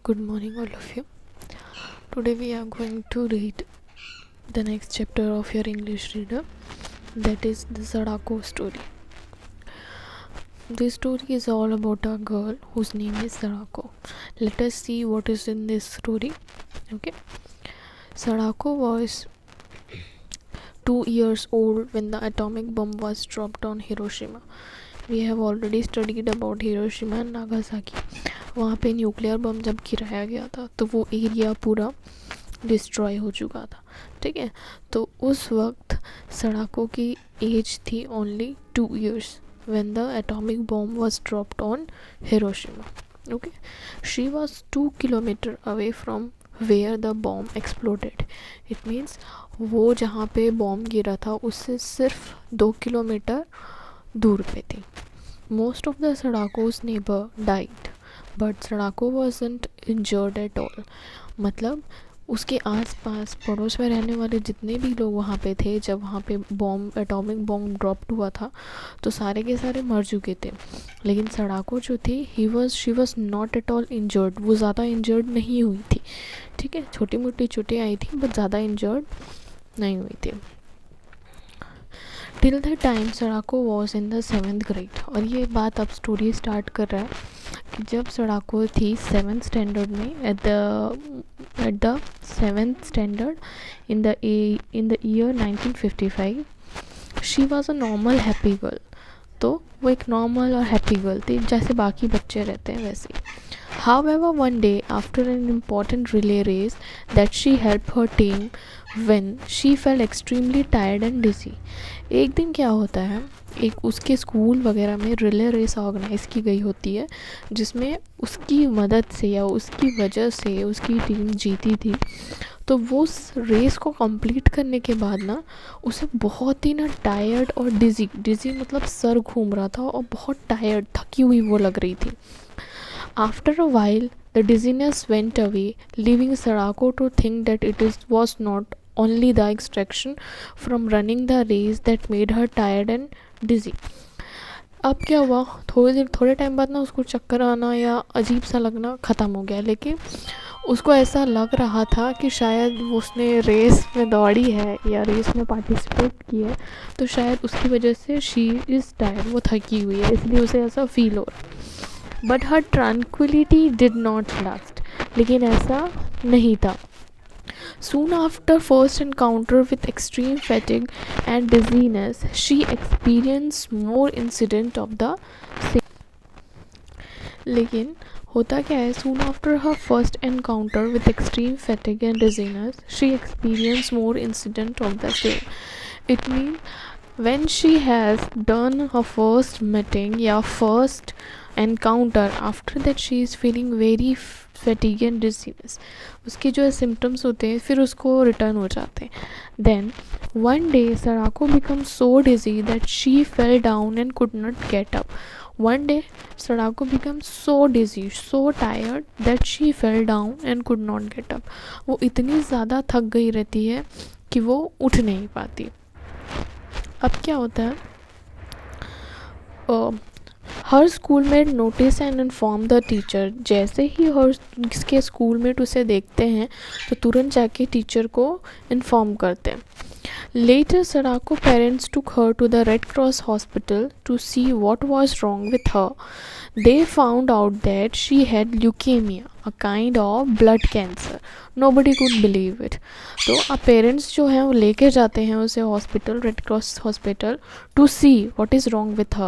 Good morning, all of you. Today we are going to read the next chapter of your English reader, that is the Sadako story. This story is all about a girl whose name is Sadako. Let us see what is in this story. Okay. Sadako was 2 years old when the atomic bomb was dropped on Hiroshima. We have already studied about Hiroshima and Nagasaki. वहाँ पे nuclear bomb जब गिराया गया था तो वो area पूरा destroy हो चुका था. ठीक है, तो उस वक्त सड़ाको की एज थी only 2 years when the atomic bomb was dropped on Hiroshima. Okay, she was 2 kilometers away from where the bomb exploded. It means वो जहाँ पे बॉम्ब गिरा था उससे सिर्फ 2 किलोमीटर दूर पे थी. Most of the Sadako's neighbor died, but Sadako wasn't injured at all. मतलब उसके आसपास पड़ोस में रहने वाले जितने भी लोग वहाँ पे थे जब वहाँ पे बॉम्ब एटॉमिक बॉम्ब ड्रॉप्ड हुआ था तो सारे के सारे मर चुके थे. लेकिन सड़ाको जो थी she was not at all injured. वो ज़्यादा इंजर्ड नहीं हुई थी. ठीक है, छोटी मोटी चोटें आई थी बट ज़्यादा इंजर्ड नहीं हुई थी. Till the time Sadako was in the 7th grade. और ये बात अब स्टोरी स्टार्ट कर रहा है कि जब सड़ाको थी 7th standard में at the 7th standard in the year 1955. She was a normal happy girl. तो वो एक नॉर्मल और हैप्पी गर्ल थी जैसे बाकी बच्चे रहते हैं वैसे ही. However, one day after an important relay race that she helped her team when she felt extremely tired and dizzy. एक दिन क्या होता है, एक उसके स्कूल वगैरह में रिले रेस ऑर्गेनाइज़ की गई होती है जिसमें उसकी मदद से या उसकी वजह से उसकी टीम जीती थी. तो वो उस रेस को कंप्लीट करने के बाद ना उसे बहुत ही ना टायर्ड और डिज़ी मतलब सर घूम रहा था और बहुत टायर्ड थकी हुई वो लग रही थी. After a while, the dizziness went away, leaving Sadako to think that was not only the extraction from running the race that made her tired and dizzy. अब क्या हुआ, थोड़े टाइम बाद ना उसको चक्कर आना या अजीब सा लगना ख़त्म हो गया. लेकिन उसको ऐसा लग रहा था कि शायद उसने रेस में दौड़ी है या रेस में पार्टिसिपेट की है तो शायद उसकी वजह से शी इज़ टायर्ड, वो थकी हुई है, इसलिए उसे ऐसा फील हो रहा. But her tranquility did not last. लेकिन ऐसा नहीं था. Soon after first encounter with extreme fatigue and dizziness, she experienced more incident of the same. लेकिन होता क्या है, soon after her first encounter with extreme fatigue and dizziness, she experienced more incident of the same. It means when she has done her first meeting या first encounter, after that she is feeling very fatigue and dizziness. उसके जो symptoms होते हैं फिर उसको return हो जाते हैं. Then one day Sadako becomes so dizzy that she fell down and could not get up. One day Sadako becomes so dizzy, so tired that she fell down and could not get up. वो इतनी ज़्यादा थक गई रहती है कि वो उठ नहीं पाती. अब क्या होता है, हर schoolmate notice and inform the teacher. जैसे ही इसके स्कूलमेट उसे देखते हैं तो तुरंत जाके टीचर को इन्फॉर्म करते हैं. Later Sadako parents took her to the Red Cross hospital to see what was wrong with her. They found out that she had leukemia, a kind of blood cancer. Nobody could believe it. तो अब parents जो हैं वो लेके जाते हैं उसे hospital, red cross hospital, to see what is wrong with her.